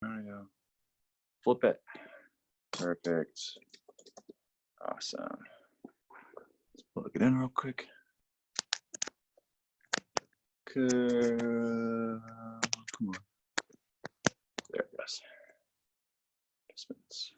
There we go. Flip it. Perfect. Awesome. Let's plug it in real quick. Come on. There it goes. Adjustments.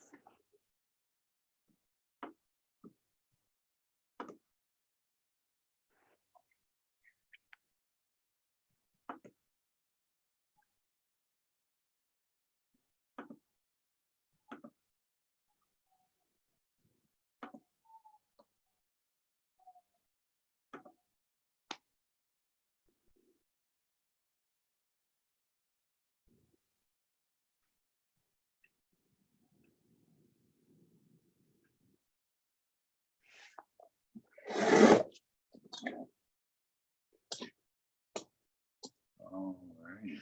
All right.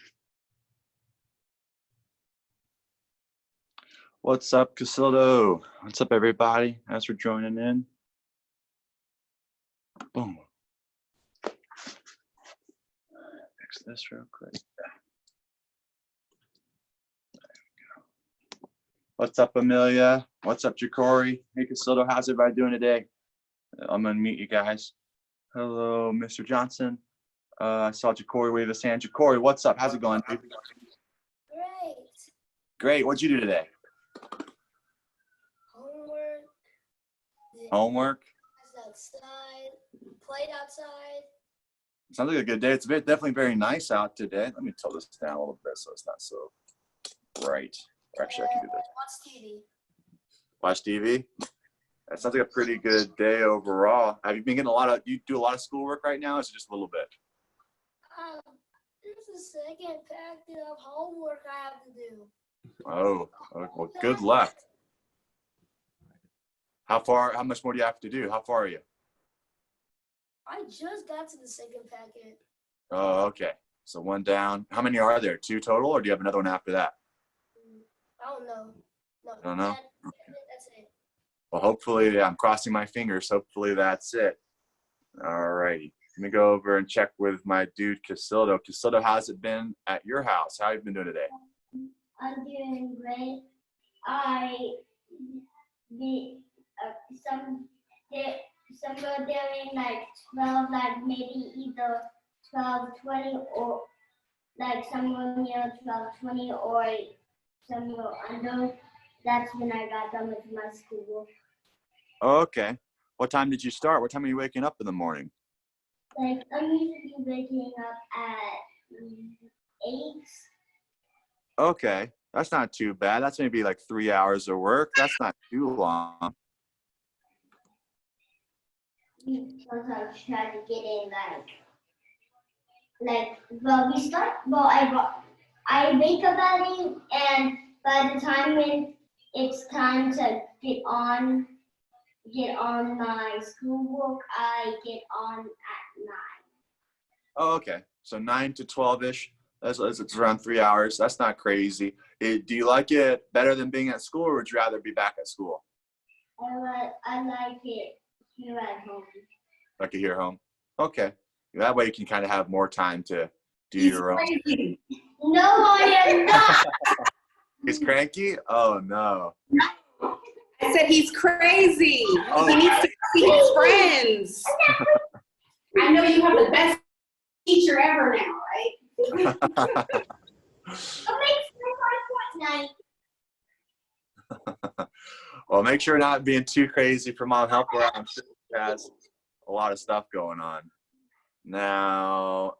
What's up, Casildo? What's up, everybody? Thanks for joining in. Boom. Fix this real quick. What's up, Amelia? What's up, Jacory? Hey, Casildo, how's everybody doing today? I'm gonna meet you guys. Hello, Mr. Johnson. I saw Jacory wave his hand. Jacory, what's up? How's it going, dude? Great. Great. What'd you do today? Homework. Homework? Outside. Played outside. Sounds like a good day. It's definitely very nice out today. Let me tilt this down a little bit so it's not so bright. Or actually, I can do this. Watch TV. Watch TV? That sounds like a pretty good day overall. Have you been getting you do a lot of schoolwork right now, or is it just a little bit? There's a second packet of homework I have to do. Oh, well, good luck. How much more do you have to do? How far are you? I just got to the second packet. Oh, okay. So one down. How many are there? 2 total, or do you have another one after that? I don't know. No. I don't know. That's it. Well, hopefully, I'm crossing my fingers. Hopefully that's it. All righty. Let me go over and check with my dude, Casildo. Casildo, how's it been at your house? How have you been doing today? I'm doing great. Some were doing like 12, like maybe either 12:20 or like some were near 12:20 or some were under. That's when I got done with my schoolwork. Okay. What time did you start? What time are you waking up in the morning? Like I'm usually waking up at 8. Okay. That's not too bad. That's maybe like 3 hours of work. That's not too long. Sometimes try to get in I wake up at 8, and by the time when it's time to get on my schoolwork, I get on at 9. Oh, okay. So 9 to 12-ish. It's around 3 hours. That's not crazy. Do you like it better than being at school, or would you rather be back at school? I like it here at home. Like it here at home? Okay. That way you can kind of have more time to do your own. Cranky. No, I am not. He's cranky? Oh, no. I said he's crazy. Oh. He needs to see his friends. I know you have the best teacher ever now, right? Well, make sure not being too crazy for Mom. Help her out. I'm sure she has a lot of stuff going on. Now,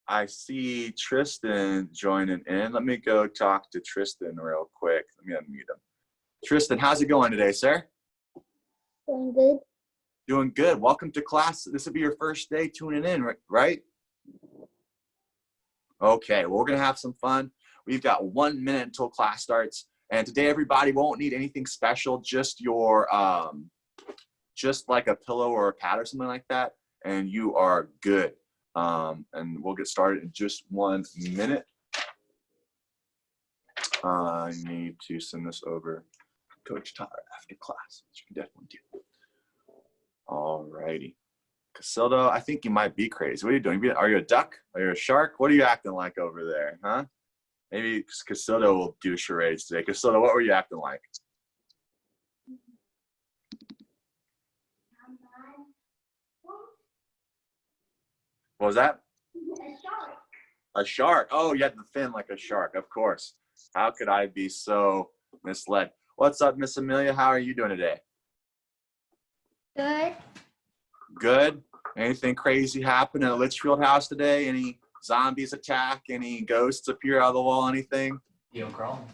I see Tristan joining in. Let me go talk to Tristan real quick. Let me unmute him. Tristan, how's it going today, sir? Doing good. Doing good. Welcome to class. This will be your first day tuning in, right? Okay, well, we're going to have some fun. We've got 1 minute until class starts. And today, everybody won't need anything special, just your, just like a pillow or a pad or something like that, and you are good. And we'll get started in just 1 minute. I need to send this over to Coach Tyler after class, which you can definitely do. All righty. Casildo, I think you might be crazy. What are you doing? Are you a duck? Are you a shark? What are you acting like over there, huh? Maybe Casilda will do charades today. Casilda, what were you acting like? What was that? A shark. A shark. Oh, you had the fin like a shark, of course. How could I be so misled? What's up, Miss Amelia? How are you doing today? Good. Good. Anything crazy happen at Litchfield House today? Any zombies attack? Any ghosts appear out of the wall? Anything? Theo crawl.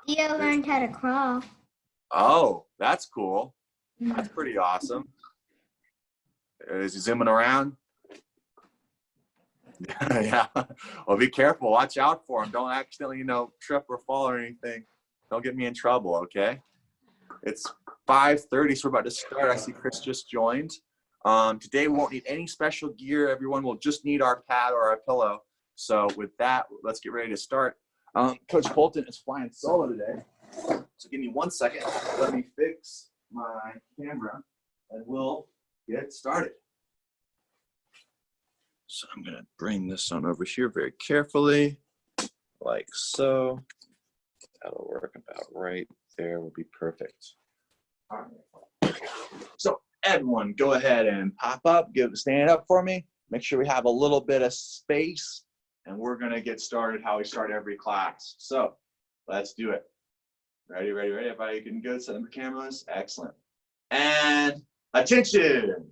Theo learned how to crawl. Oh, that's cool. That's pretty awesome. Is he zooming around? Yeah. Well, be careful. Watch out for him. Don't accidentally, trip or fall or anything. Don't get me in trouble, okay? It's 5:30, so we're about to start. I see Chris just joined. Today we won't need any special gear. Everyone will just need our pad or our pillow. So with that, let's get ready to start. Coach Bolton is flying solo today. So give me 1 second. Let me fix my camera and we'll get started. So I'm going to bring this on over here very carefully, like so. That'll work about right there. Will be perfect. All right. So everyone, go ahead and pop up, stand up for me. Make sure we have a little bit of space, and we're going to get started how we start every class. So let's do it. Ready, ready, ready. Everybody can go. Set up the cameras. Excellent. And attention.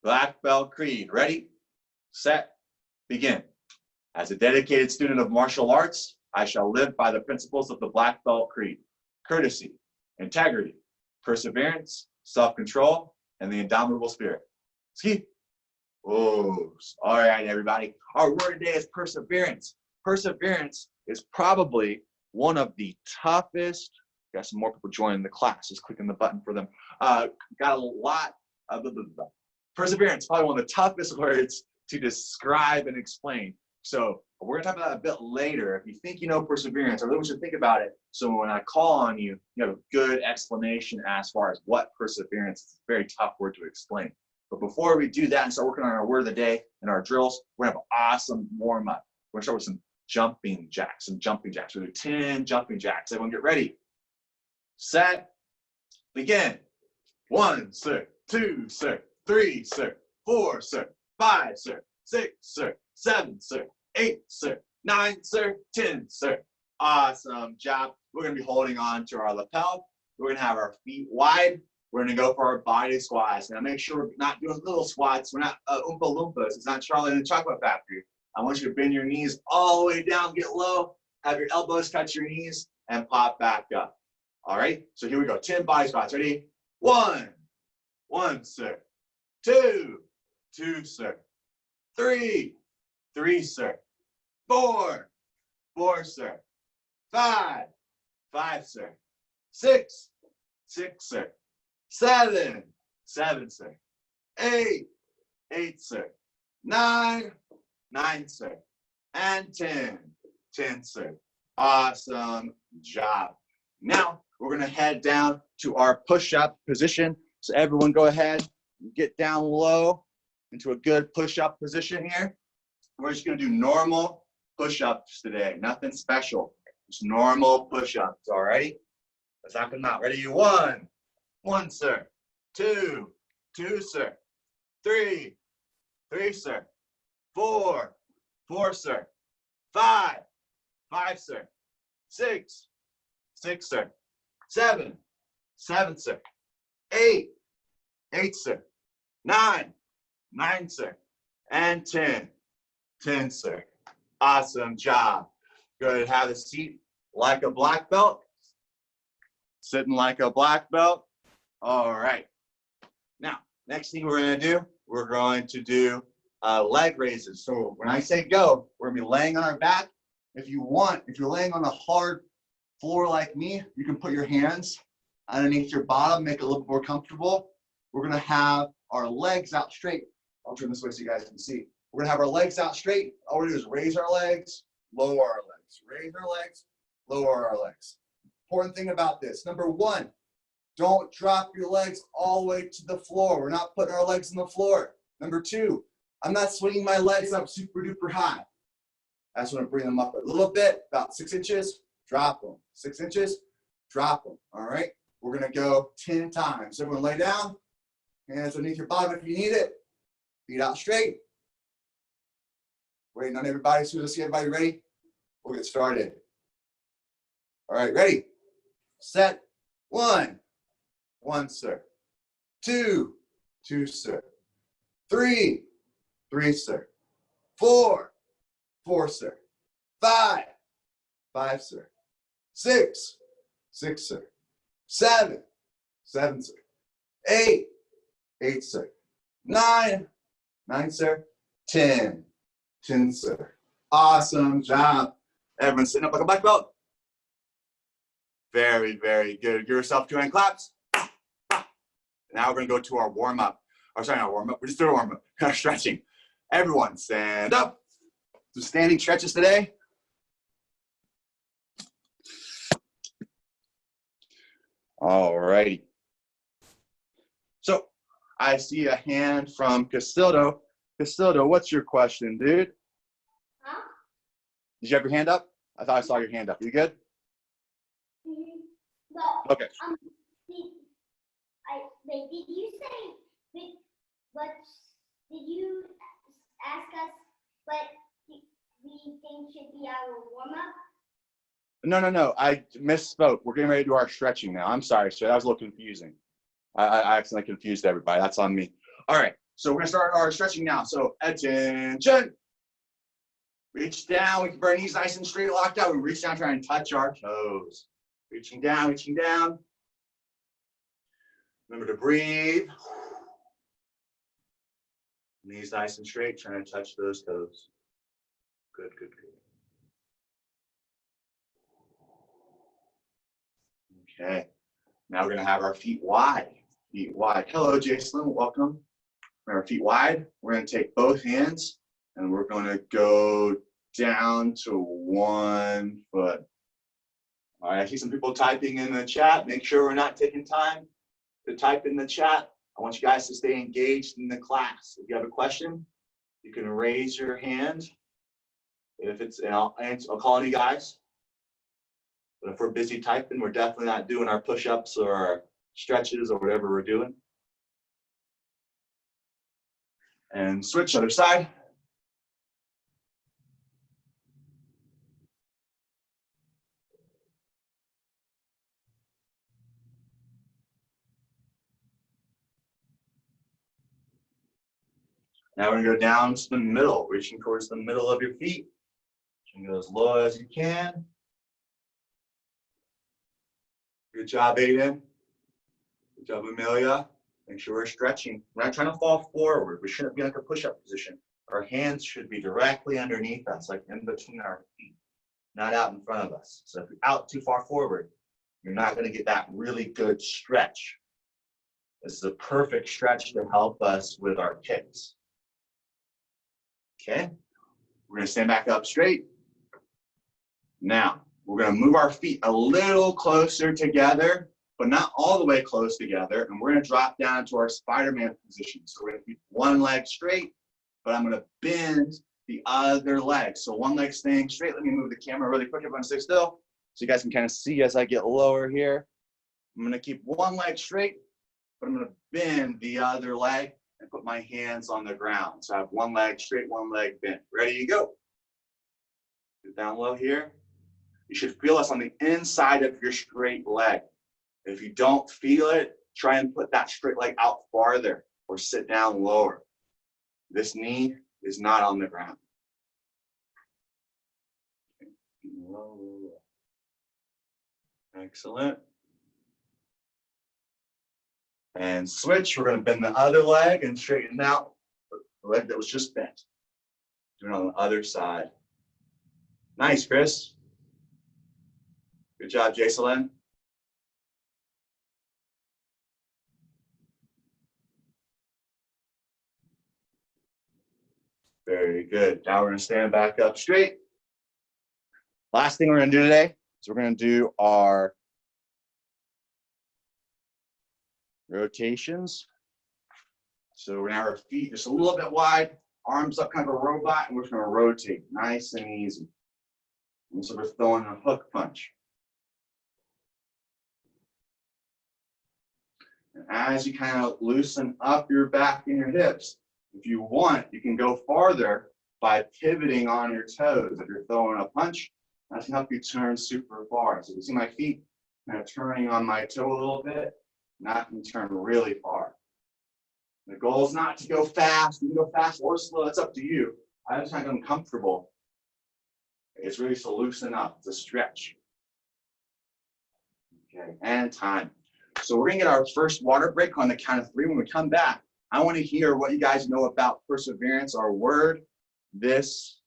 Black Belt Creed. Ready, set, begin. As a dedicated student of martial arts, I shall live by the principles of the Black Belt Creed: courtesy, integrity, perseverance, self-control, and the indomitable spirit. Ski. Oh, all right, everybody. Our word today is perseverance. Perseverance is probably one of the toughest. Got some more people joining the class. Just clicking the button for them. Got a lot of perseverance. Probably one of the toughest words to describe and explain. So we're gonna talk about that a bit later. If you think you know perseverance, I really want you to think about it. So when I call on you, you have a good explanation as far as what perseverance is. It's a very tough word to explain. But before we do that and start working on our word of the day and our drills, we're gonna have an awesome warm up. We're gonna start with some jumping jacks. We'll do 10 jumping jacks. Everyone get ready. Set, begin. 1, sir, 2, sir, 3, sir, 4, sir, 5, sir, 6, sir, 7, sir, 8, sir, 9, sir, 10, sir. Awesome job. We're going to be holding on to our lapel. We're going to have our feet wide. We're going to go for our body squats. Now make sure we're not doing little squats. We're not Oompa Loompas. It's not Charlie and the Chocolate Factory. I want you to bend your knees all the way down, get low, have your elbows touch your knees, and pop back up. All right, so here we go. 10 body squats. Ready? 1, sir. 2, sir. 3, sir. 4, sir. 5, sir. 6, sir. 7, sir. 8, sir. 9, sir. And 10, sir. Awesome job. Now we're going to head down to our push-up position. So everyone go ahead and get down low into a good push-up position here. We're just going to do normal push-ups today. Nothing special. Just normal push-ups, all right? Let's knock them out. Ready? 1, sir. 2, sir. 3, sir. 4, sir. 5, sir. 6, sir. 7, sir. 8, sir. 9, sir. And 10, sir. Awesome job. Good. Have a seat like a black belt. Sitting like a black belt. All right. Now, next thing we're going to do leg raises. So when I say go, we're going to be laying on our back. If you're laying on a hard floor like me, you can put your hands underneath your bottom, make it a little more comfortable. We're going to have our legs out straight. I'll turn this way so you guys can see. We're going to have our legs out straight. All we do is raise our legs, lower our legs. Raise our legs, lower our legs. Important thing about this. Number 1, don't drop your legs all the way to the floor. We're not putting our legs on the floor. Number 2, I'm not swinging my legs up super duper high. I just want to bring them up a little bit, about 6 inches, drop them. 6 inches, drop them. All right. We're going to go 10 times. Everyone lay down. Hands underneath your bottom if you need it. Feet out straight. Waiting on everybody. As soon as I see everybody ready, we'll get started. All right, ready, set, 1, 1, sir. 2, 2, sir. 3, 3, sir. 4, 4, sir. 5, 5, sir. 6, 6, sir. 7, 7, sir. 8, 8, sir. 9, 9, sir. 10, 10, sir. Awesome job. Everyone sitting up like a black belt. Very, very good. Give yourself 2 hand claps. Now we're going to go to our warm up. Or sorry, not warm up. We're just doing a warm up. Our stretching. Everyone stand up. Some standing stretches today. All righty. So I see a hand from Castildo. Castildo, what's your question, dude? Huh? Did you have your hand up? I thought I saw your hand up. You good? But, Okay. did you say, what, did you ask us what we think should be our warm-up? No. I misspoke. We're getting ready to do our stretching now. I'm sorry, sir. That was a little confusing. I accidentally confused everybody. That's on me. All right. So we're going to start our stretching now. So attention. Reach down. We keep our knees nice and straight, locked out. We reach down, try and touch our toes. Reaching down, reaching down. Remember to breathe. Knees nice and straight, trying to touch those toes. Good, good, good. Okay. Now we're going to have our feet wide. Feet wide. Hello, Jason. Welcome. Our feet wide. We're going to take both hands and we're going to go down to 1 foot. All right, I see some people typing in the chat. Make sure we're not taking time to type in the chat. I want you guys to stay engaged in the class. If you have a question, you can raise your hand. If it's, and I'll call on you guys. But if we're busy typing, we're definitely not doing our push-ups or our stretches or whatever we're doing. And switch other side. Now we're going to go down to the middle, reaching towards the middle of your feet. You can go as low as you can. Good job, Aiden. Good job, Amelia. Make sure we're stretching. We're not trying to fall forward. We shouldn't be like a push-up position. Our hands should be directly underneath us, like in between our feet, not out in front of us. So if you're out too far forward, you're not going to get that really good stretch. This is a perfect stretch to help us with our kicks. Okay, we're going to stand back up straight. Now, we're going to move our feet a little closer together, but not all the way close together. And we're going to drop down to our Spider-Man position. So we're going to keep one leg straight, but I'm going to bend the other leg. So one leg staying straight. Let me move the camera really quick. Everyone stay still so you guys can kind of see as I get lower here. I'm going to keep one leg straight, but I'm going to bend the other leg and put my hands on the ground. So I have one leg straight, one leg bent. Ready to go. Get down low here. You should feel us on the inside of your straight leg. If you don't feel it, try and put that straight leg out farther or sit down lower. This knee is not on the ground. Excellent. And switch. We're going to bend the other leg and straighten out the leg that was just bent. Do it on the other side. Nice, Chris. Good job, Jacelyn. Very good. Now we're going to stand back up straight. Last thing we're going to do today is we're going to do our rotations. So we're going to have our feet just a little bit wide. arms up, kind of a robot, and we're just going to rotate nice and easy. And so we're throwing a hook punch. And as you kind of loosen up your back and your hips, if you want, you can go farther by pivoting on your toes. If you're throwing a punch, that's going to help you turn super far. So you see my feet kind of turning on my toe a little bit, and I can turn really far. The goal is not to go fast. You can go fast or slow. It's up to you. I just find it uncomfortable. It's really to loosen up, to stretch. Okay, and time. So we're gonna get our first water break on the count of 3. When we come back, I want to hear what you guys know about perseverance, our word, this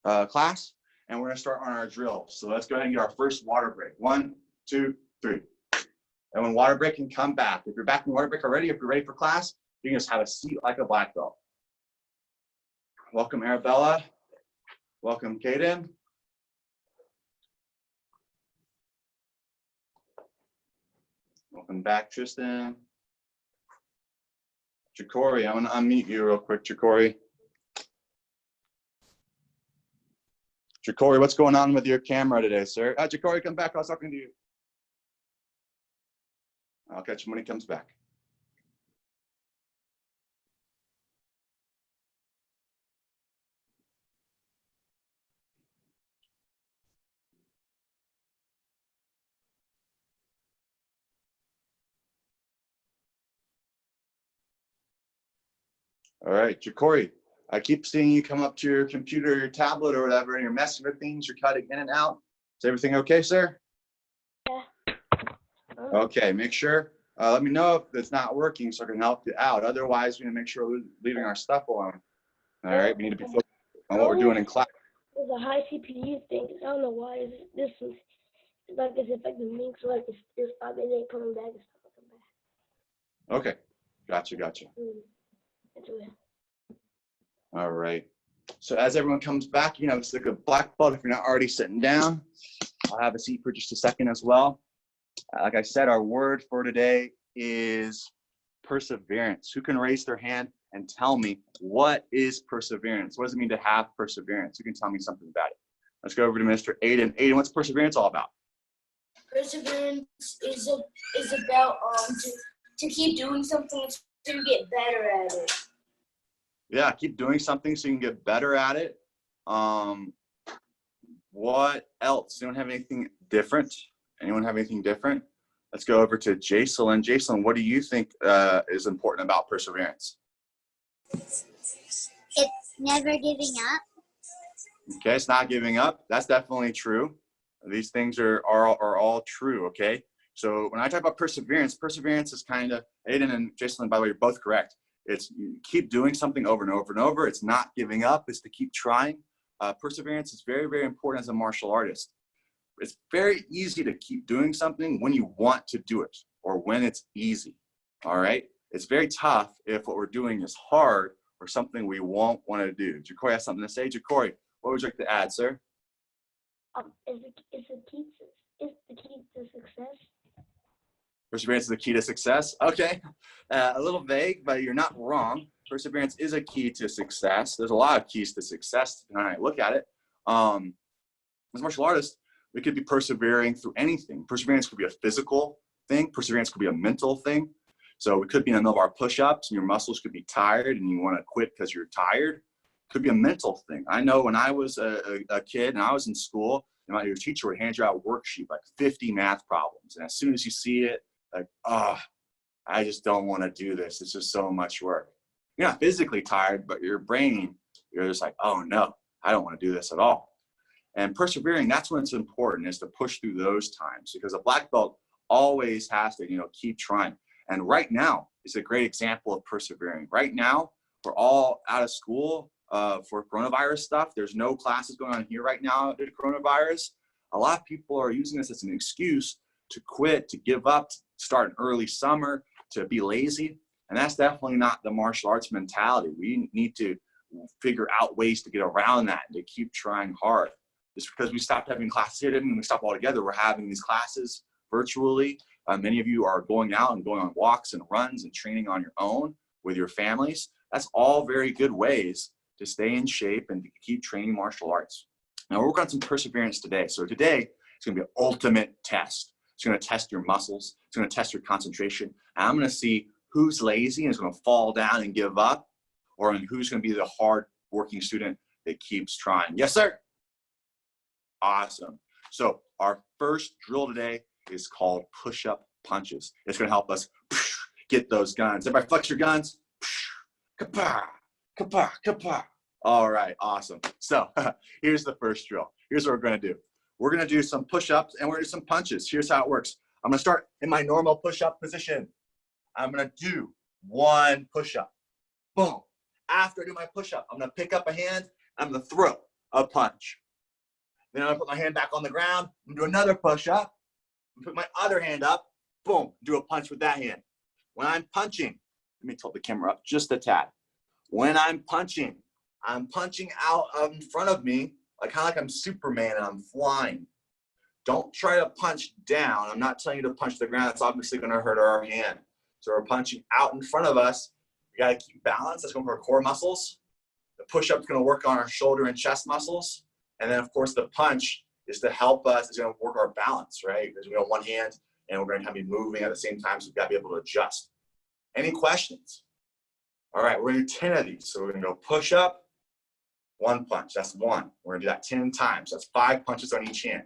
class, and we're gonna start on our drill. So let's go ahead and get our first water break. 1, 2, 3. And when water break can come back. If you're back in water break already, if you're ready for class, you can just have a seat like a black belt. Welcome, Arabella. Welcome, Kaden. Welcome back, Tristan. Jacory, I'm gonna unmute you real quick, Jacory. Jacory, what's going on with your camera today, sir? Jacory, come back, I was talking to you. I'll catch him when he comes back. All right, Jacory, I keep seeing you come up to your computer, your tablet or whatever, and you're messing with things, you're cutting in and out. Is everything okay, sir? Yeah. Okay, make sure, let me know if it's not working so I can help you out. Otherwise, we need to make sure we're leaving our stuff alone. All right, we need to be focused on what we're doing in class. There's a high CPU thing. I don't know why. This is like it's affecting me. So like it's stopping it coming back. It's not coming back. Okay, gotcha. Into it. All right. So as everyone comes back, you know, it's like a black belt if you're not already sitting down. I'll have a seat for just a second as well. Like I said, our word for today is perseverance. Who can raise their hand and tell me what is perseverance? What does it mean to have perseverance? Who can tell me something about it? Let's go over to Mr. Aiden. Aiden, what's perseverance all about? Perseverance is about to keep doing something to get better at it. Yeah, keep doing something so you can get better at it. What else? Anyone have anything different? Anyone have anything different? Let's go over to Jacelyn. Jacelyn, what do you think is important about perseverance? It's never giving up. Okay, it's not giving up. That's definitely true. These things are all true, okay? So when I talk about perseverance, perseverance is kind of, Aiden and Jacelyn, by the way, you're both correct. It's you keep doing something over and over and over. It's not giving up. It's to keep trying. Perseverance is very, very important as a martial artist. It's very easy to keep doing something when you want to do it or when it's easy, all right? It's very tough if what we're doing is hard or something we won't want to do. Jacory has something to say. Jacory, what would you like to add, sir? It's the key to success. Perseverance is the key to success. Okay, a little vague, but you're not wrong. Perseverance is a key to success. There's a lot of keys to success when I look at it. As a martial artist, we could be persevering through anything. Perseverance could be a physical thing. Perseverance could be a mental thing. So we could be in the middle of our push-ups and your muscles could be tired and you want to quit because you're tired. It could be a mental thing. I know when I was a kid and I was in school, your teacher would hand you out a worksheet, like 50 math problems. And as soon as you see it, like, oh, I just don't want to do this. It's just so much work. You're not physically tired, but your brain, you're just like, oh no, I don't want to do this at all. And persevering, that's when it's important, is to push through those times, because a black belt always has to, keep trying. And right now is a great example of persevering. Right now, we're all out of school for coronavirus stuff. There's no classes going on here right now due to coronavirus. A lot of people are using this as an excuse to quit, to give up, to start an early summer, to be lazy. And that's definitely not the martial arts mentality. We need to figure out ways to get around that and to keep trying hard. Just because we stopped having classes here doesn't mean we stop altogether. We're having these classes virtually. Many of you are going out and going on walks and runs and training on your own with your families. That's all very good ways to stay in shape and to keep training martial arts. Now we're working on some perseverance today. So today it's going to be an ultimate test. It's going to test your muscles. It's going to test your concentration. And I'm going to see who's lazy and is going to fall down and give up, or who's going to be the hard working student that keeps trying. Yes, sir? Awesome. So our first drill today is called push-up punches. It's going to help us get those guns. Everybody flex your guns. Kapah, kapah, kapah. All right, awesome. So here's the first drill. Here's what we're going to do. We're going to do some push-ups and we're going to do some punches. Here's how it works. I'm going to start in my normal push-up position. I'm going to do one push-up. Boom. After I do my push-up, I'm going to pick up a hand. I'm going to throw a punch. Then I'm going to put my hand back on the ground. I'm going to do another push-up. Put my other hand up. Boom. Do a punch with that hand. When I'm punching, let me tilt the camera up just a tad. When I'm punching out in front of me, kind of like I'm Superman and I'm flying. Don't try to punch down. I'm not telling you to punch the ground. That's obviously going to hurt our hand. So we're punching out in front of us. We got to keep balance. That's going for our core muscles. The push-up is going to work on our shoulder and chest muscles. And then, of course, the punch is to help us. It's going to work our balance, right? Because we have one hand and we're going to have to be moving at the same time. So we've got to be able to adjust. Any questions? All right, we're going to do 10 of these. So we're going to go push up, one punch. That's one. We're going to do that 10 times. That's 5 punches on each hand.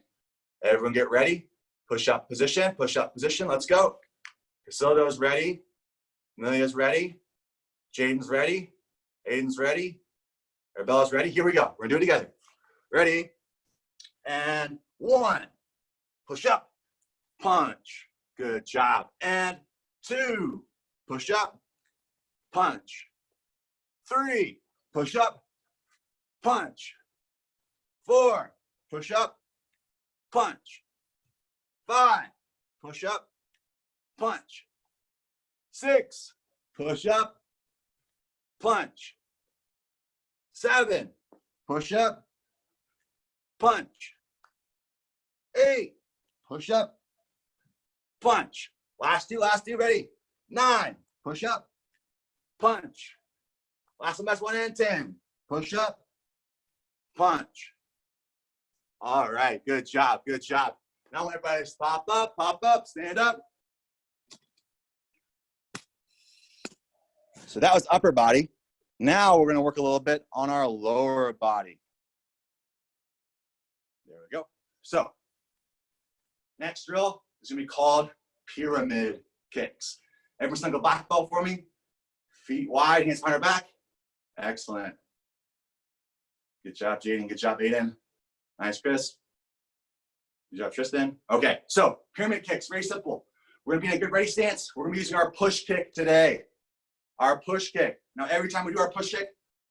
Everyone get ready. Push up position, push up position. Let's go. Casildo's ready. Amelia's ready. Jaden's ready. Aiden's ready. Arabella's ready. Here we go. We're going to do it together. Ready? And 1. Push up. Punch. Good job. And 2. Push up. Punch. 3. Push up. Punch. 4. Push up. Punch. 5. Push up. Punch. 6. Push up. Punch. 7. Push up. Punch. 8. Push up. Punch. Last two, ready. 9. Push up. Punch. Last one, and 10. Push up. Punch. All right, good job, good job. Now everybody just pop up, stand up. So that was upper body. Now we're gonna work a little bit on our lower body. There we go. So next drill is gonna be called pyramid kicks. Every single black belt for me. Feet wide, hands behind our back. Excellent. Good job, Jaden. Good job, Aiden. Nice, Chris. Good job, Tristan. Okay, so pyramid kicks, very simple. We're gonna be in a good ready stance. We're gonna be using our push kick today. Our push kick. Now, every time we do our push kick,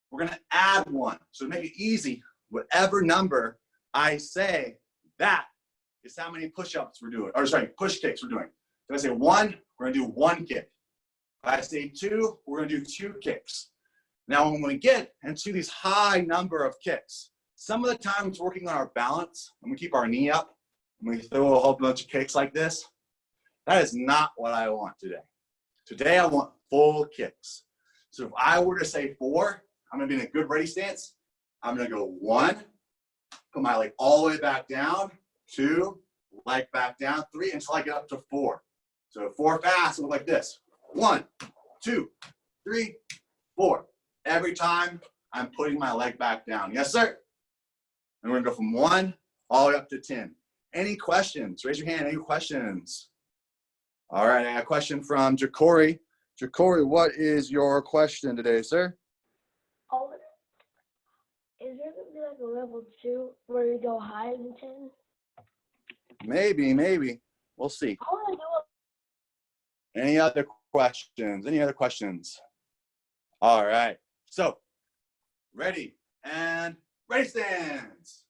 we're gonna add one. So to make it easy, whatever number I say, that is how many push-ups we're doing. Or sorry, push kicks we're doing. If I say 1, we're gonna do 1 kick. If I say 2, we're gonna do 2 kicks. Now, when we get into these high number of kicks, some of the time it's working on our balance, and we keep our knee up, and we throw a whole bunch of kicks like this. That is not what I want today. Today, I want full kicks. So if I were to say 4, I'm gonna be in a good ready stance. I'm gonna go 1, put my leg all the way back down, 2, leg back down, 3, until I get up to 4. So 4 fast, it'll look like this. 1, 2, 3, 4. Every time I'm putting my leg back down. Yes, sir? And we're gonna go from 1 all the way up to 10. Any questions? Raise your hand, any questions? All right, I got a question from Jacory. Jacory, what is your question today, sir? Oh, is there gonna be like a level 2 where you go higher than 10? Maybe. We'll see. I wanna do Any other questions? Any other questions? All right. So, ready and ready stance.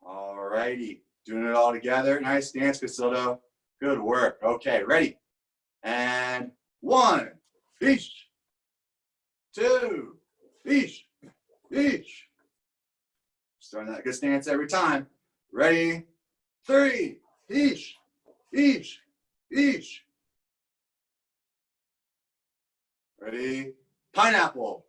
All righty. Doing it all together. Nice stance, Casildo. Good work. Okay, ready. And 1, each. 2, each. Starting that good stance every time. Ready. 3, each. Ready. Pineapple.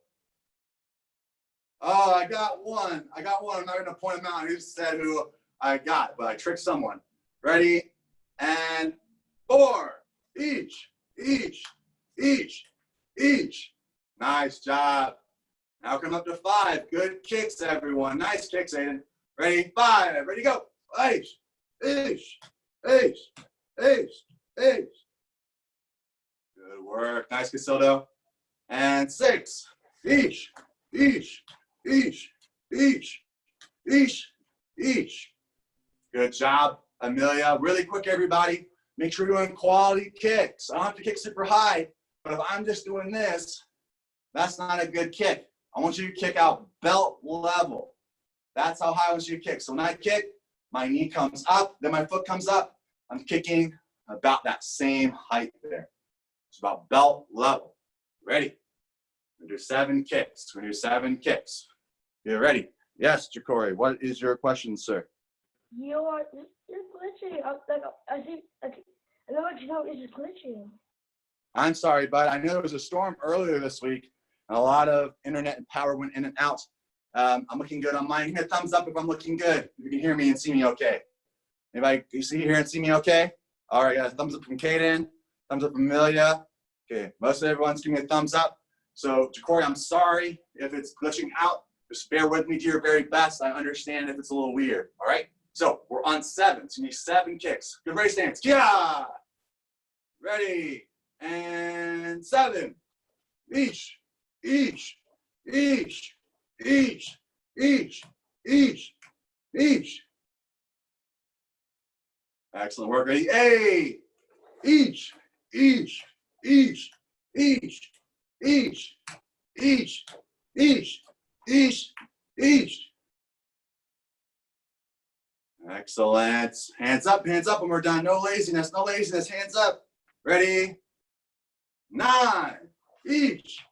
Oh, I got one. I'm not going to point them out who said who I got, but I tricked someone. Ready? And 4. Each. Nice job. Now come up to 5. Good kicks, everyone. Nice kicks, Aiden. Ready? 5. Ready, go. Each. Good work. Nice, Casildo. And 6. Each. Good job, Amelia. Really quick, everybody. Make sure you're doing quality kicks. I don't have to kick super high, but if I'm just doing this, that's not a good kick. I want you to kick out belt level. That's how high I want you to kick. So when I kick, my knee comes up, then my foot comes up. I'm kicking about that same height there. It's about belt level. Ready? We're gonna do 7 kicks. You ready? Yes, Jacory. What is your question, sir? You're glitching. I see. I know what you know. It's just glitching. I'm sorry, bud. I know there was a storm earlier this week, and a lot of internet and power went in and out. I'm looking good on mine. Give me a thumbs up if I'm looking good. If you can hear me and see me okay. Anybody, you see here and see me okay? All right, guys. Thumbs up from Kaden. Thumbs up from Amelia. Okay, most of everyone's giving me a thumbs up. So, Jacory, I'm sorry if it's glitching out. Just bear with me to your very best. I understand if it's a little weird. All right? So, we're on 7. So, you need 7 kicks. Good race stance. Yeah! Ready? And 7. Each. Excellent work. Ready? 8. Each. Excellent. Hands up when we're done. No laziness. Hands up. Ready? 9. Each.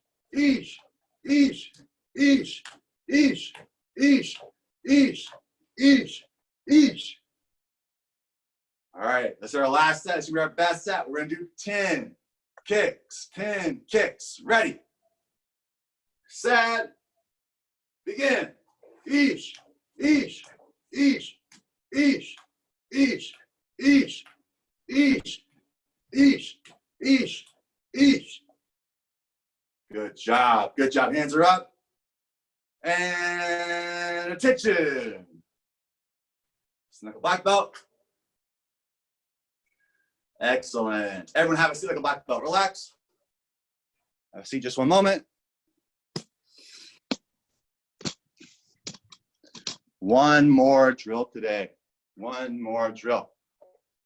All right, this is our last set. This is our best set. We're gonna do 10 kicks. Ready, set, begin. Each. Good job. Hands are up. And attention. Snuggle black belt. Excellent. Everyone have a seat like a black belt. Relax. Have a seat just one moment. One more drill today.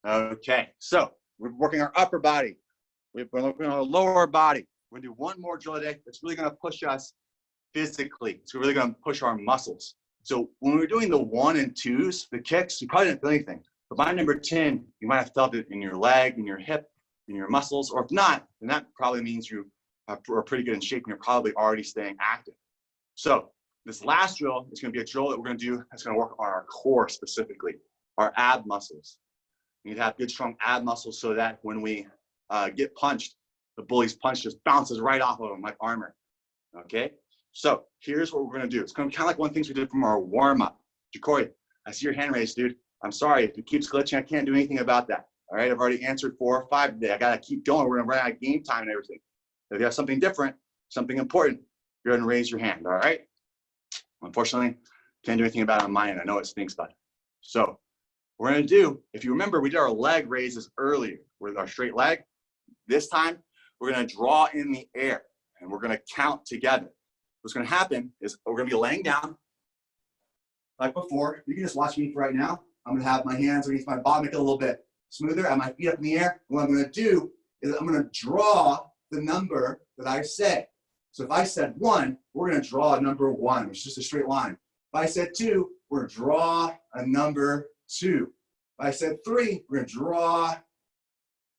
Okay, so we're working our upper body. We've been working on our lower body. We're gonna do one more drill today. It's really gonna push us physically. It's really gonna push our muscles. So when we're doing the 1 and 2s, the kicks, you probably didn't feel anything. But by number 10, you might have felt it in your leg, in your hip, in your muscles, or if not, then that probably means you are pretty good in shape and you're probably already staying active. So this last drill is going to be a drill that we're going to do that's going to work on our core specifically, our ab muscles. You need to have good, strong ab muscles so that when we get punched, the bully's punch just bounces right off of them like armor. Okay? So here's what we're going to do. It's going to be kind of like one of the things we did from our warm-up. Jacory, I see your hand raised, dude. I'm sorry. If it keeps glitching, I can't do anything about that. All right? I've already answered 4 or 5 today. I got to keep going. We're going to run out of game time and everything. If you have something different, something important, you're going to raise your hand. All right? Unfortunately, can't do anything about it on my end. I know it stinks, bud. So what we're going to do, if you remember, we did our leg raises earlier with our straight leg. This time, we're going to draw in the air, and we're going to count together. What's going to happen is we're going to be laying down like before. You can just watch me for right now. I'm going to have my hands underneath my bottom, make it a little bit smoother. I have my feet up in the air. What I'm going to do is I'm going to draw the number that I say. So if I said 1, we're going to draw a number 1, which is just a straight line. If I said 2, we're going to draw a number 2. If I said 3, we're going to draw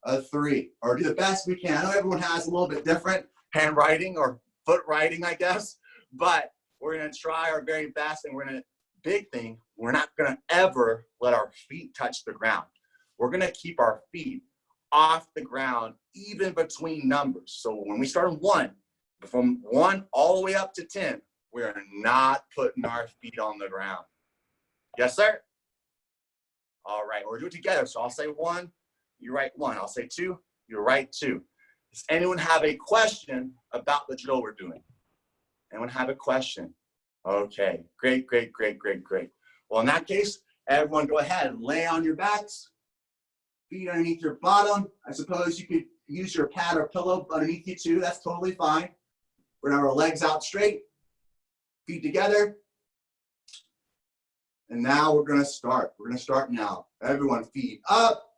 a 3, or do the best we can. I know everyone has a little bit different handwriting or foot writing, I guess, but we're going to try our very best, and we're going to, big thing, we're not going to ever let our feet touch the ground. We're going to keep our feet off the ground, even between numbers. So when we start on 1, From 1 all the way up to 10, we are not putting our feet on the ground. Yes, sir? All right, we'll do it together. So I'll say 1, you write 1. I'll say 2, you write 2. Does anyone have a question about the drill we're doing? Anyone have a question? Okay, great, great, great, great, great. Well, in that case, everyone go ahead and lay on your backs, feet underneath your bottom. I suppose you could use your pad or pillow underneath you too. That's totally fine. We're gonna have our legs out straight, feet together. And now we're gonna start. We're gonna start now. Everyone, feet up,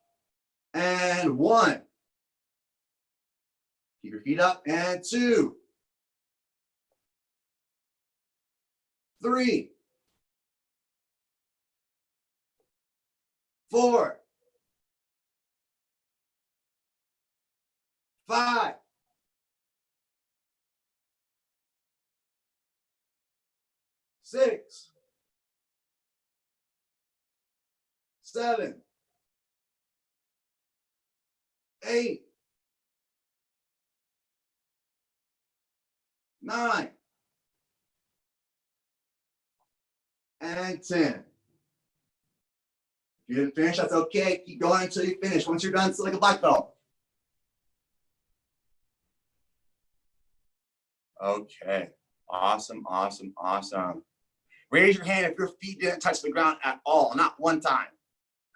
and 1. Keep your feet up, and 2. 3. 4. 5. 6. 7. 8. 9. And 10. If you didn't finish, that's okay. Keep going until you finish. Once you're done, it's like a black belt. Okay. Awesome, awesome, awesome. Raise your hand if your feet didn't touch the ground at all, not one time.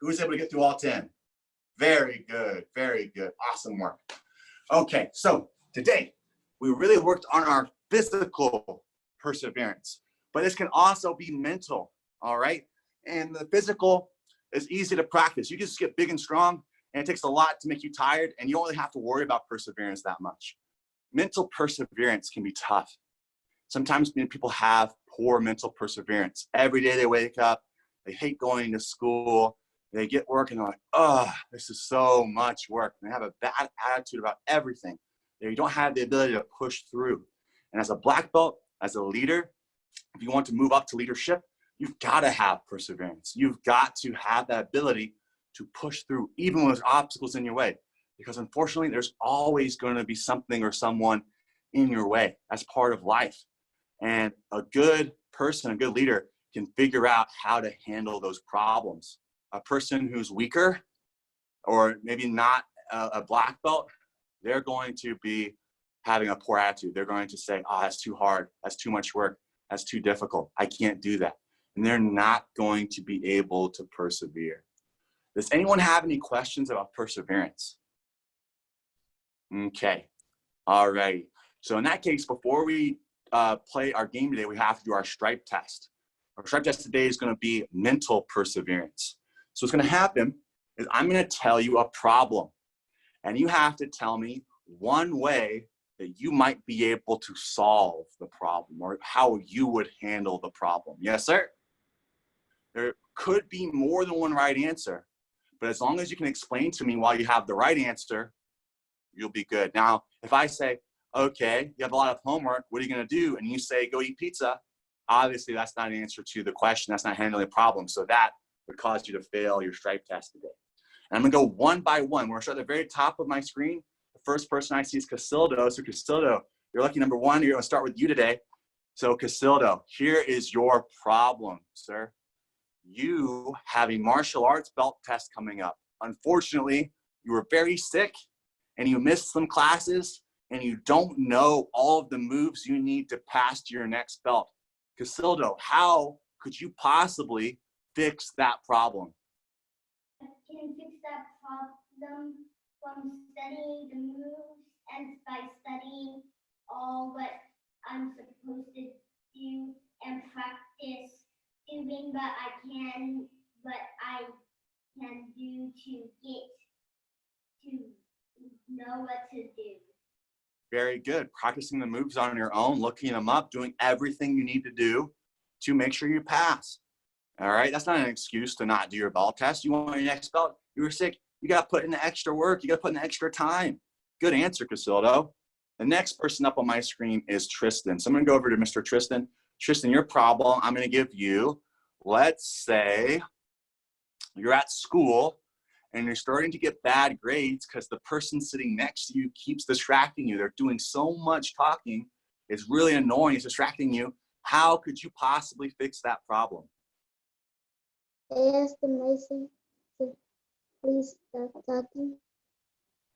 Who was able to get through all 10? Very good, very good. Awesome work. Okay, so today we really worked on our physical perseverance, but this can also be mental, all right? And the physical is easy to practice. You just get big and strong, and it takes a lot to make you tired, and you don't really have to worry about perseverance that much. Mental perseverance can be tough. Sometimes people have poor mental perseverance. Every day they wake up, they hate going to school, they get work and they're like, oh, this is so much work. And they have a bad attitude about everything. They don't have the ability to push through. And as a black belt, as a leader, if you want to move up to leadership, you've got to have perseverance. You've got to have that ability to push through even when there's obstacles in your way. Because unfortunately, there's always going to be something or someone in your way. That's part of life. And a good person, a good leader can figure out how to handle those problems. A person who's weaker or maybe not a black belt, they're going to be having a poor attitude. They're going to say, oh, that's too hard. That's too much work. That's too difficult. I can't do that. And they're not going to be able to persevere. Does anyone have any questions about perseverance? Okay. All right. So in that case, before we play our game today, we have to do our stripe test. Our stripe test today is going to be mental perseverance. So what's going to happen is I'm going to tell you a problem, and you have to tell me one way that you might be able to solve the problem or how you would handle the problem. Yes, sir? There could be more than one right answer, but as long as you can explain to me why you have the right answer, you'll be good. Now, if I say, okay, you have a lot of homework, what are you going to do? And you say, go eat pizza. Obviously, that's not an answer to the question. That's not handling the problem. So that would cause you to fail your stripe test today. And I'm going to go one by one. We're going to start at the very top of my screen. The first person I see is Casildo. So Casildo, you're lucky number 1. You're going to start with you today. So Casildo, here is your problem, sir. You have a martial arts belt test coming up. Unfortunately, you were very sick and you missed some classes and you don't know all of the moves you need to pass to your next belt. Casildo, how could you possibly fix that problem? I can fix that problem from studying the moves and by studying all what I'm supposed to do and practice doing what I can do to get to know what to do. Very good. Practicing the moves on your own, looking them up, doing everything you need to do to make sure you pass. All right, that's not an excuse to not do your belt test. You want your next belt, you were sick, you got to put in the extra work, you got to put in the extra time. Good answer, Casildo. The next person up on my screen is Tristan. So I'm going to go over to Mr. Tristan. Tristan, your problem, I'm going to give you, let's say you're at school and you're starting to get bad grades because the person sitting next to you keeps distracting you. They're doing so much talking, It's really annoying. It's distracting you. How could you possibly fix that problem? Ask the Mason to please stop talking.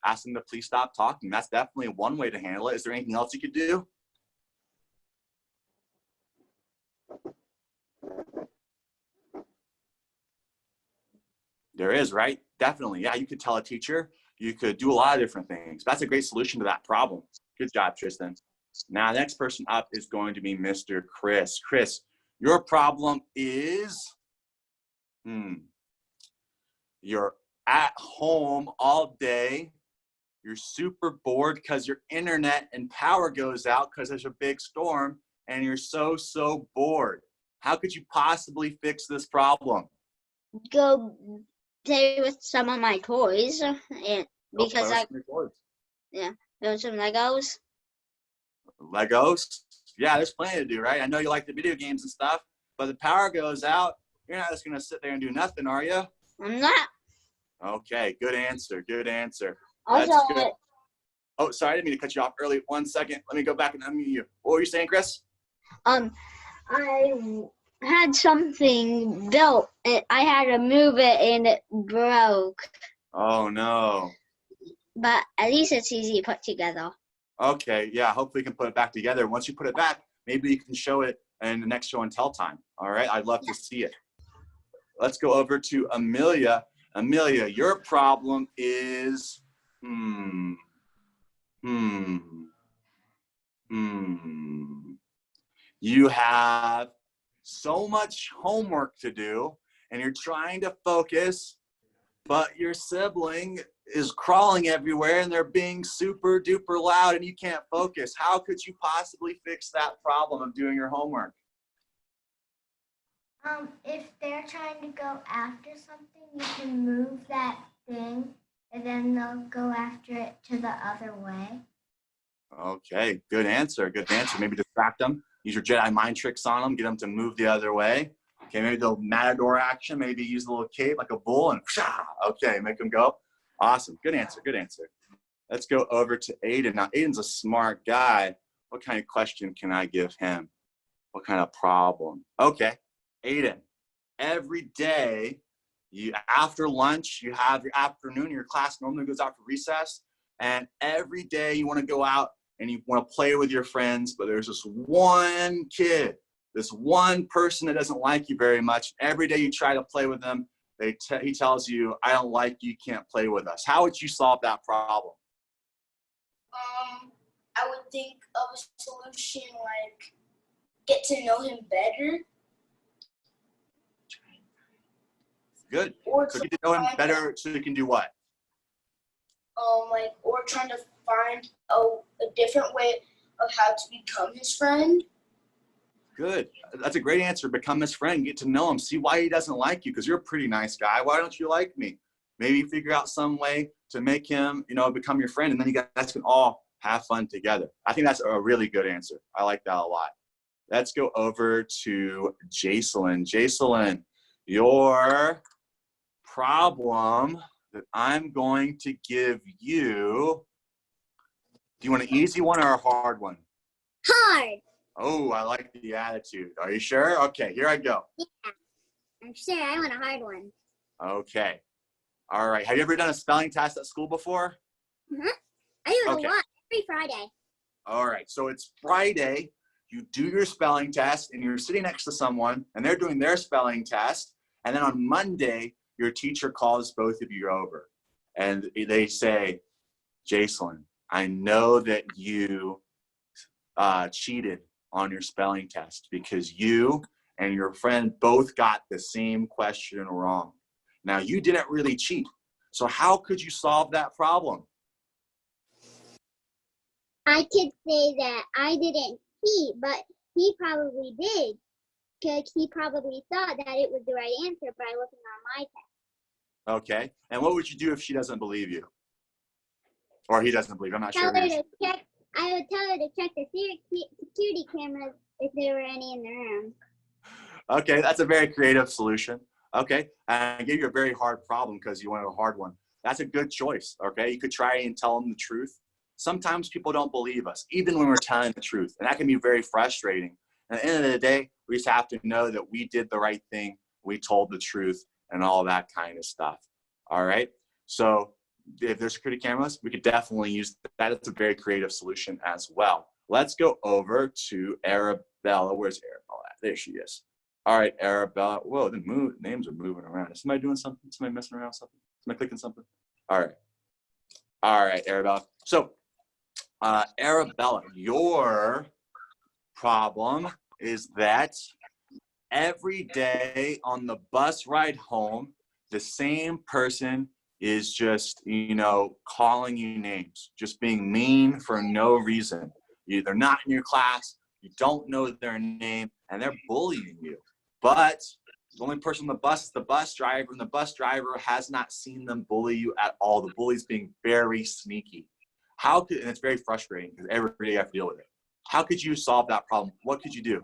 Ask them to please stop talking. That's definitely one way to handle it. Is there anything else you could do? There is, right? Definitely. Yeah, you could tell a teacher. You could do a lot of different things. That's a great solution to that problem. Good job, Tristan. Now, the next person up is going to be Mr. Chris. Chris, your problem is, you're at home all day. You're super bored because your internet and power goes out because there's a big storm, and you're so bored. How could you possibly fix this problem? Go play with some of my toys, and because I build some Legos. Legos? Yeah, there's plenty to do, right? I know you like the video games and stuff, but the power goes out. You're not just gonna sit there and do nothing, are you? I'm not. Okay, good answer. Good answer. Also, That's good. Oh, sorry, I didn't mean to cut you off early. 1 second. Let me go back and unmute you. What were you saying, Chris? I had something built. I had to move it, and it broke. Oh no. But at least it's easy to put together. Okay, yeah, hopefully we can put it back together. Once you put it back, maybe you can show it in the next show and tell time. All right, I'd love to see it. Let's go over to Amelia. Amelia, your problem is, you have so much homework to do and you're trying to focus, but your sibling is crawling everywhere and they're being super duper loud and you can't focus. How could you possibly fix that problem of doing your homework? If they're trying to go after something, you can move that thing and then they'll go after it to the other way. Okay, good answer, good answer. Maybe distract them, use your Jedi mind tricks on them, get them to move the other way. Okay, maybe they'll matador action, maybe use a little cape like a bull and okay, make them go. Awesome, good answer, good answer. Let's go over to Aiden. Now, Aiden's a smart guy. What kind of question can I give him? What kind of problem? Okay, Aiden, every day, after lunch, you have your afternoon, your class normally goes out for recess, and every day you want to go out and you want to play with your friends, but there's this one kid, this one person that doesn't like you very much. Every day you try to play with them, he tells you, I don't like you, can't play with us. How would you solve that problem? I would think of a solution like get to know him better. Good. Or So get to know him better so you can do what? or trying to find a different way of how to become his friend. Good. That's a great answer. Become his friend. Get to know him. See why he doesn't like you, because you're a pretty nice guy. Why don't you like me? Maybe figure out some way to make him, become your friend, and then you guys can all have fun together. I think that's a really good answer. I like that a lot. Let's go over to Jacelyn. Jacelyn, your problem that I'm going to give you, do you want an easy one or a hard one? Hard. Oh, I like the attitude. Are you sure? Okay, here I go. Yeah, I'm sure. I want a hard one. Okay. All right. Have you ever done a spelling test at school before? I do it Okay. a lot. Every Friday. All right. So it's Friday. You do your spelling test and you're sitting next to someone and they're doing their spelling test. And then on Monday, your teacher calls both of you over and they say, Jacelyn, I know that you cheated on your spelling test because you and your friend both got the same question wrong. Now, you didn't really cheat. So how could you solve that problem? I could say that I didn't cheat, but he probably did. Because he probably thought that it was the right answer by looking on my test. Okay. And what would you do if she doesn't believe you? Or he doesn't believe you? I'm not sure. I would tell her to check the security cameras if there were any in the room. Okay, that's a very creative solution. Okay, I gave you a very hard problem because you wanted a hard one. That's a good choice, okay? You could try and tell them the truth sometimes people don't believe us, even when we're telling the truth. And that can be very frustrating. And at the end of the day, we just have to know that we did the right thing. We told the truth and all that kind of stuff. All right. So if there's security cameras, we could definitely use that. It's a very creative solution as well. Let's go over to Arabella. Where's Arabella at? There she is. All right, Arabella. Whoa, the names are moving around. Is somebody doing something? Somebody messing around with something? Somebody clicking something? All right. All right, Arabella. So, Arabella, your problem is that every day on the bus ride home, the same person is just, calling you names, just being mean for no reason. They're not in your class, you don't know their name, and they're bullying you. But the only person on the bus is the bus driver, and the bus driver has not seen them bully you at all. The bully's being very sneaky. And it's very frustrating because every day you have to deal with it. How could you solve that problem? What could you do?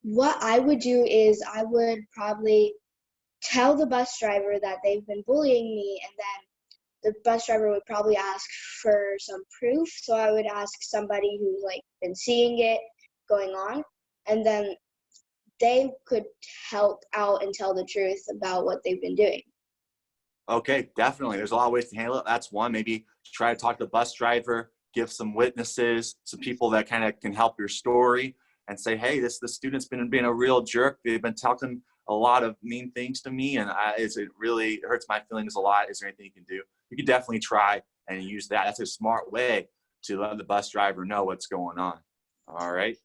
What I would do is I would probably tell the bus driver that they've been bullying me, and then the bus driver would probably ask for some proof. So I would ask somebody who's been seeing it going on, and then they could help out and tell the truth about what they've been doing. Okay, definitely. There's a lot of ways to handle it. That's one. Maybe try to talk to the bus driver, give some witnesses, some people that kind of can help your story, and say, hey, the student's been being a real jerk. They've been talking a lot of mean things to me, and it really hurts my feelings a lot. Is there anything you can do? You can definitely try and use that. That's a smart way to let the bus driver know what's going on. All right.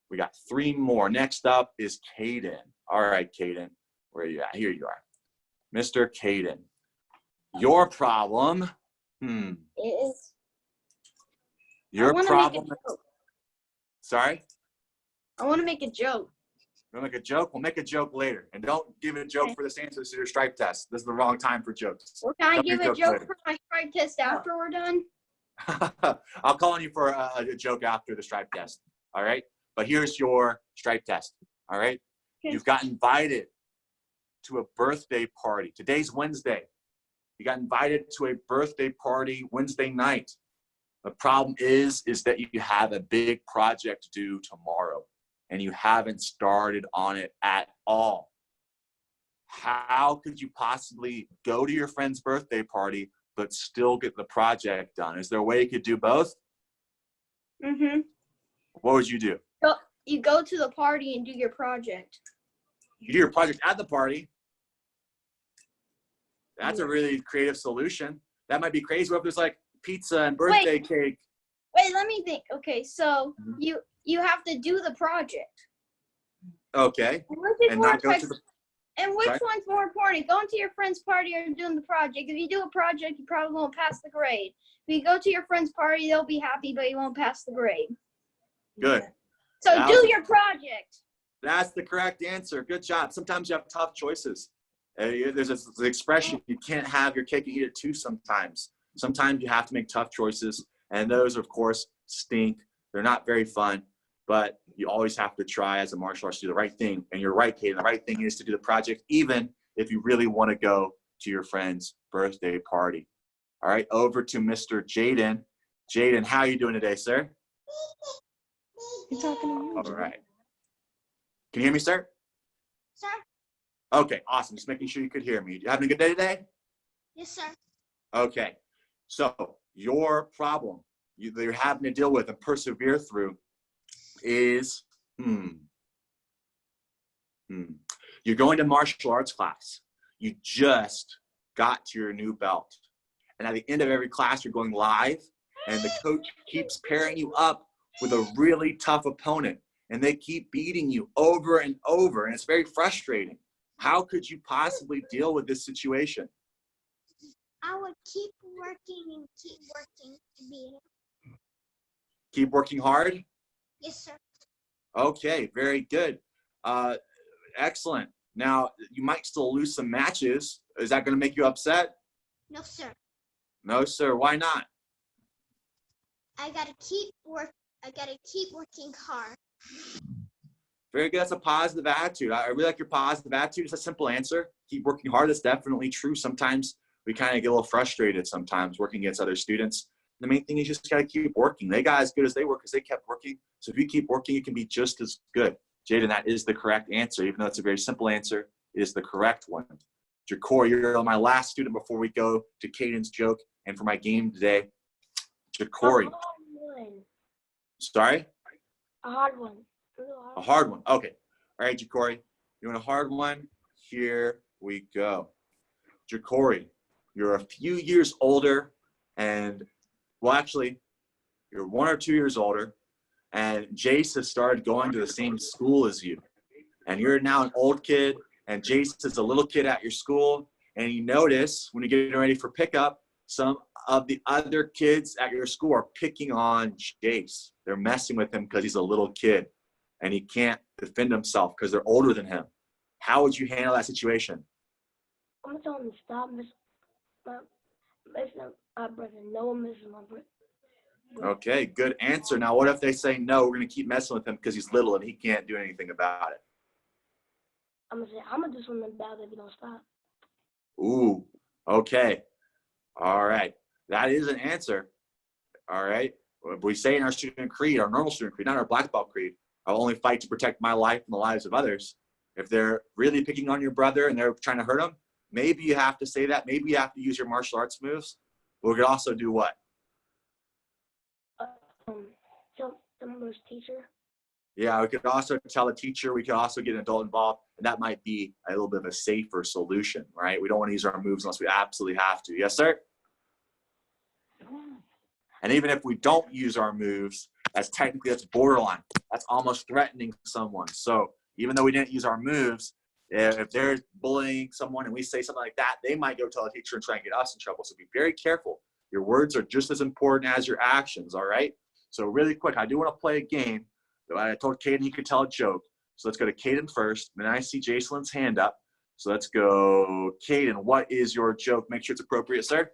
We got 3 more. Next up is Caden. All right, Caden, where are you at? Here you are. Mr. Caden, your problem, Is your problem. Sorry? I want to make a joke. You want to make a joke? We'll make a joke later. And don't give a joke for this answer to your stripe test. This is the wrong time for jokes. Well, can I Tell me give a joke joke later. for my stripe test after we're done? I'll call on you for a joke after the stripe test. All right? But here's your stripe test. All right? Okay. You've got invited to a birthday party. Today's Wednesday. You got invited to a birthday party Wednesday night. The problem is that you have a big project due tomorrow, and you haven't started on it at all. How could you possibly go to your friend's birthday party but still get the project done? Is there a way you could do both? Mm-hmm. What would you do? You go to the party and do your project. You do your project at the party. That's a really creative solution. That might be crazy. What if there's pizza and birthday cake? Wait, let me think. Okay, so Mhm. you have to do the project. Okay. And which is And more not go to the. Sorry? one's more important? Going to your friend's party or doing the project? If you do a project, you probably won't pass the grade. If you go to your friend's party, they'll be happy, but you won't pass the grade. Good. So That do was- your project. That's the correct answer. Good job. Sometimes you have tough choices. There's this expression, you can't have your cake and eat it too sometimes. Sometimes you have to make tough choices, and those, of course, stink. They're not very fun, but you always have to try as a martial artist to do the right thing. And you're right, Kate. The right thing is to do the project, even if you really want to go to your friend's birthday party. All right, over to Mr. Jaden. Jaden, how are you doing today, sir? You're talking to me. All right. Can you hear me, sir? Sir? Okay, awesome. Just making sure you could hear me. You having a good day today? Yes, sir. Okay. So your problem you're having to deal with and persevere through is, you're going to martial arts class. You just got to your new belt. And at the end of every class, you're going live, and the coach keeps pairing you up with a really tough opponent, and they keep beating you over and over, and it's very frustrating. How could you possibly deal with this situation? I would keep working and keep working to be it. Keep working hard? Yes, sir. Okay, very good. Excellent. Now, you might still lose some matches. Is that going to make you upset? No, sir. No, sir. Why not? I gotta keep working hard. Very good. That's a positive attitude. I really like your positive attitude. It's a simple answer. Keep working hard. That's definitely true. Sometimes we kind of get a little frustrated sometimes working against other students. The main thing is you just got to keep working. They got as good as they were because they kept working. So if you keep working, you can be just as good. Jaden, that is the correct answer. Even though it's a very simple answer, it is the correct one. Ja'Cory, you're my last student before we go to Caden's joke and for my game today. Ja'Cory. Sorry? A hard one. A hard one. Okay. All right, Ja'Cory. You want a hard one? Here we go. Ja'Cory, you're a few years older and, well, actually, you're 1 or 2 years older, and Jace has started going to the same school as you. And you're now an old kid, and Jace is a little kid at your school, and you notice when you're getting ready for pickup, some of the other kids at your school are picking on Jace. They're messing with him because he's a little kid, and he can't defend himself because they're older than him. How would you handle that situation? I'm gonna tell him to stop missing my brother. No one misses my brother. Okay, good answer. Now, what if they say, no, we're going to keep messing with him because he's little and he can't do anything about it? I'm gonna say, I'm gonna do something about it if you don't stop. Ooh, okay. All right. That is an answer. All right. We say in our student creed, our normal student creed, not our black belt creed, I'll only fight to protect my life and the lives of others. If they're really picking on your brother and they're trying to hurt him, maybe you have to say that. Maybe you have to use your martial arts moves. But we could also do what? Tell someone's teacher. Yeah, we could also tell a teacher. We could also get an adult involved. And that might be a little bit of a safer solution, right? We don't want to use our moves unless we absolutely have to. Yes, sir? And even if we don't use our moves, that's borderline. That's almost threatening someone. So even though we didn't use our moves, if they're bullying someone and we say something like that, they might go tell a teacher and try and get us in trouble. So be very careful. Your words are just as important as your actions, all right? So really quick, I do want to play a game. I told Caden he could tell a joke. So let's go to Caden first. Then I see Jacelyn's hand up. So let's go. Caden, what is your joke? Make sure it's appropriate, sir.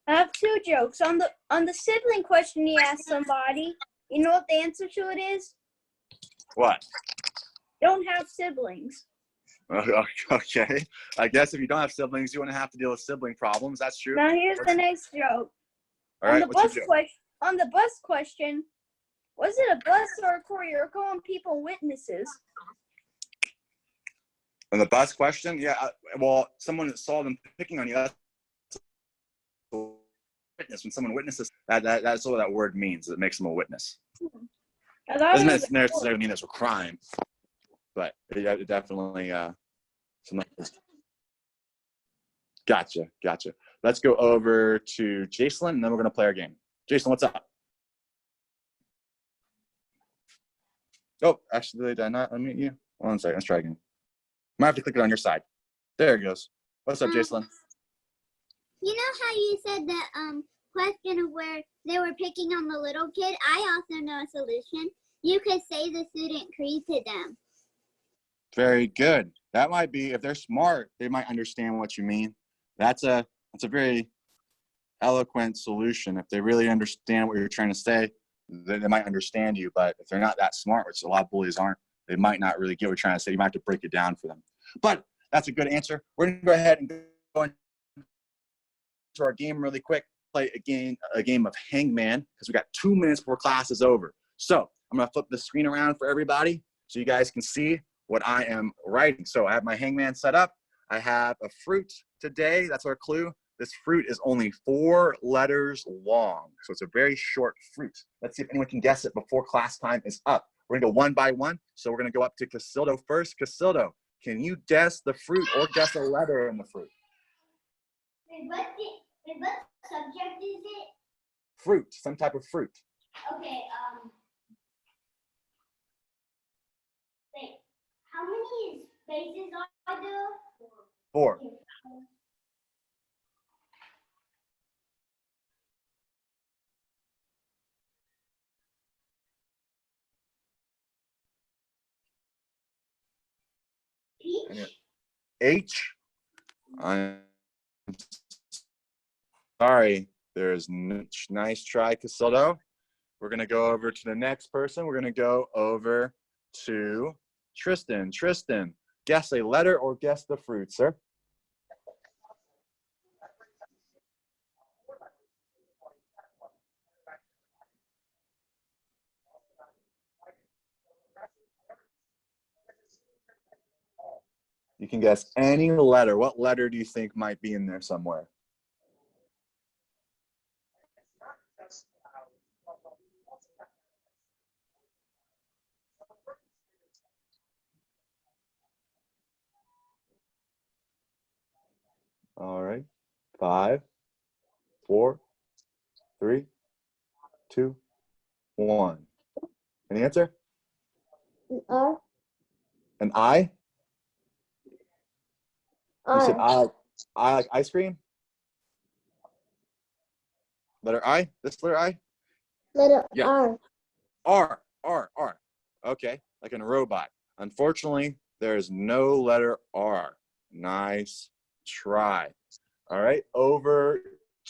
I have two jokes. On the sibling question he asked somebody, you know what the answer to it is? What? Don't have siblings. Okay. I guess if you don't have siblings, you wouldn't have to deal with sibling problems. That's true. Now here's the next joke. All right, On the bus question, was it a bus or a courier calling people witnesses? On the bus question, yeah. Well, someone that saw them picking on you, that's a witness. When someone witnesses, that's what that word means. It makes them a witness. Doesn't necessarily mean it's a crime, but it definitely Gotcha. Let's go over to Jacelyn, and then we're going to play our game. Jacelyn, what's up? Oh, actually, did I not unmute you? One second. Let's try again. Might have to click it on your side. There it goes. What's up, Jacelyn? You know how you said that question of where they were picking on the little kid? I also know a solution. You could say the student creed to them. Very good. That might be, if they're smart, they might understand what you mean. That's a very eloquent solution. If they really understand what you're trying to say, they might understand you. But if they're not that smart, which a lot of bullies aren't, they might not really get what you're trying to say. You might have to break it down for them. But that's a good answer. We're going to go ahead and go into our game really quick. Play a game of Hangman because we got 2 minutes before class is over. So I'm going to flip the screen around for everybody so you guys can see what I am writing. So I have my Hangman set up. I have a fruit today. That's our clue. This fruit is only 4 letters long. So it's a very short fruit. Let's see if anyone can guess it before class time is up. We're going to go one by one. So we're going to go up to Casildo first. Casildo, can you guess the fruit or guess a letter in the fruit? What subject is it? Fruit, some type of fruit. Okay, wait, how many spaces are there? 4. Peach? H. I'm sorry. There's nice try, Casildo. We're going to go over to the next person. We're going to go over to Tristan. Tristan, guess a letter or guess the fruit, sir? You can guess any letter. What letter do you think might be in there somewhere? All right. 5, 4, 3, 2, 1. Any answer? R. An I? You said R. I like ice cream? Letter I? This letter I? Letter Yeah. R. R. Okay, like in a robot. Unfortunately, there is no letter R. Nice try. All right, over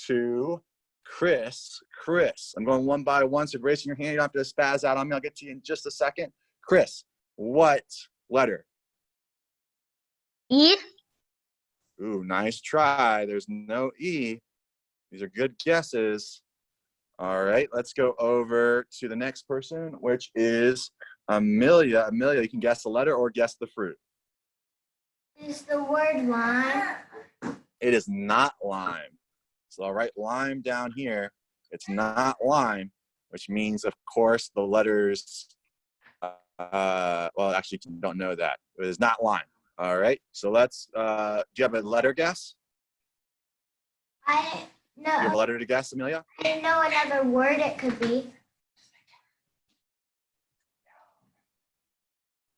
to Chris. Chris, I'm going one by one, so raising your hand. You don't have to spaz out on me. I'll get to you in just a second. Chris, what letter? E. Ooh, nice try. There's no E. These are good guesses. All right, let's go over to the next person, which is Amelia. Amelia, you can guess the letter or guess the fruit. Is the word lime? It is not lime. So I'll write lime down here. It's not lime, which means, of course, the letters, well, actually, you don't know that. It is not lime. All right, so let's, do you have a letter guess? No, Do you have a letter to guess, Amelia? I didn't know another word it could be.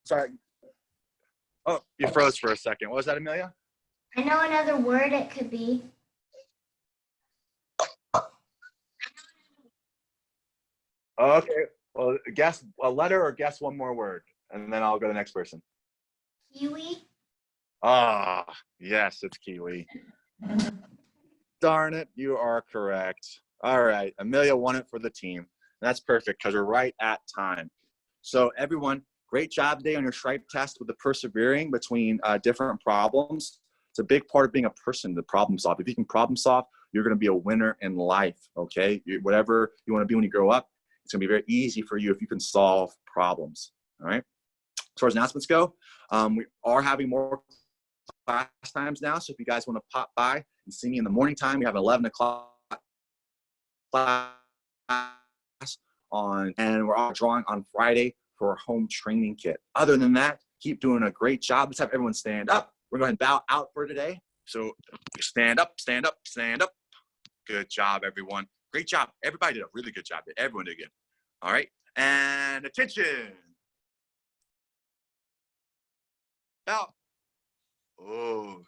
Sorry. Oh, you froze for a second. What was that, Amelia? I know another word it could be. Okay, well, guess a letter or guess one more word, and then I'll go to the next person. Kiwi? Ah, yes, it's kiwi. Darn it, you are correct. All right, Amelia won it for the team. That's perfect because we're right at time. So everyone, great job today on your Stripe test with the persevering between different problems. It's a big part of being a person to problem solve. If you can problem solve, you're going to be a winner in life, okay? Whatever you want to be when you grow up, it's going to be very easy for you if you can solve problems, all right? As far as announcements go, we are having more class times now, so if you guys want to pop by and see me in the morning time, we have an 11 o'clock class on, and we're all drawing on Friday for our home training kit. Other than that, keep doing a great job. Let's have everyone stand up. We're going to bow out for today. So stand up, stand up, stand up. Good job, everyone. Great job. Everybody did a really good job. Everyone did good. All right. And attention. Bow. Oh,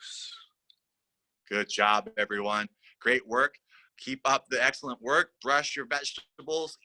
good job, everyone. Great work. Keep up the excellent work. Brush your vegetables.